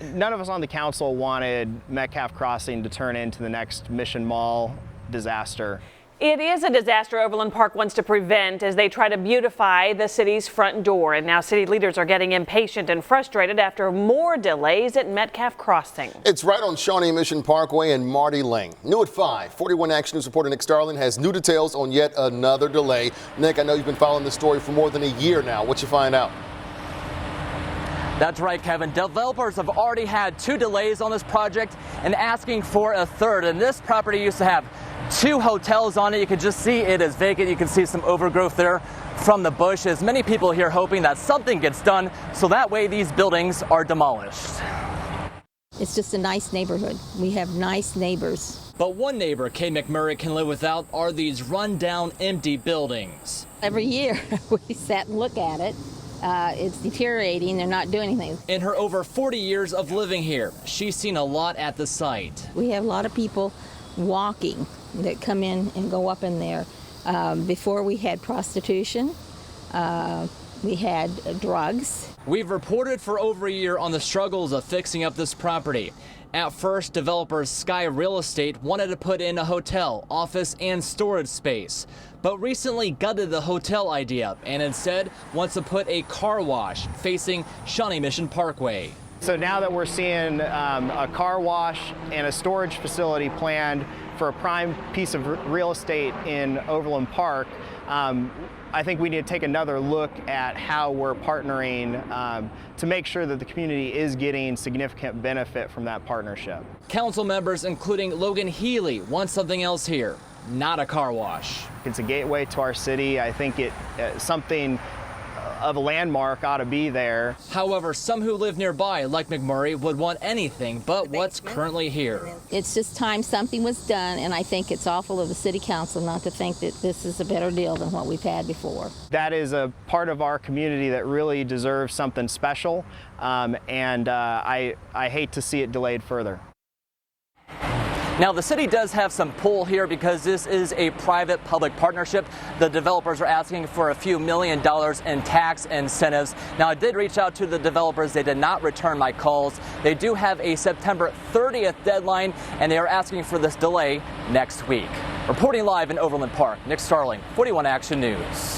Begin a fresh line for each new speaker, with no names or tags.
None of us on the council wanted Metcalf Crossing to turn into the next Mission Mall disaster.
It is a disaster Overland Park wants to prevent as they try to beautify the city's front door. And now city leaders are getting impatient and frustrated after more delays at Metcalf Crossing.
It's right on Shawnee Mission Parkway and Marty Lane. New at 5, 41 Action News reporter Nick Starling has new details on yet another delay. Nick, I know you've been following this story for more than a year now. What you find out?
That's right, Kevin. Developers have already had 2 delays on this project and asking for a third. And this property used to have 2 hotels on it. You can just see it is vacant. You can see some overgrowth there from the bushes. Many people here hoping that something gets done so that way these buildings are demolished.
It's just a nice neighborhood. We have nice neighbors.
But one neighbor Kay McMurray can live without are these run-down, empty buildings.
Every year we sat and look at it. It's deteriorating. They're not doing anything.
In her over 40 years of living here, she's seen a lot at the site.
We have a lot of people walking that come in and go up in there. Before we had prostitution, we had drugs.
We've reported for over a year on the struggles of fixing up this property. At first, developers Sky Real Estate wanted to put in a hotel, office, and storage space, but recently gutted the hotel idea and instead wants to put a car wash facing Shawnee Mission Parkway.
So now that we're seeing a car wash and a storage facility planned for a prime piece of real estate in Overland Park, I think we need to take another look at how we're partnering to make sure that the community is getting significant benefit from that partnership.
Council members, including Logan Healy, want something else here, not a car wash.
It's a gateway to our city. I think something of a landmark ought to be there.
However, some who live nearby, like McMurray, would want anything but what's currently here.
It's just time something was done, and I think it's awful of the city council not to think that this is a better deal than what we've had before.
That is a part of our community that really deserves something special, and I hate to see it delayed further.
Now, the city does have some pull here because this is a private-public partnership. The developers are asking for a few $1 million in tax incentives. Now, I did reach out to the developers. They did not return my calls. They do have a September 30th deadline, and they are asking for this delay next week. Reporting live in Overland Park, Nick Starling, 41 Action News.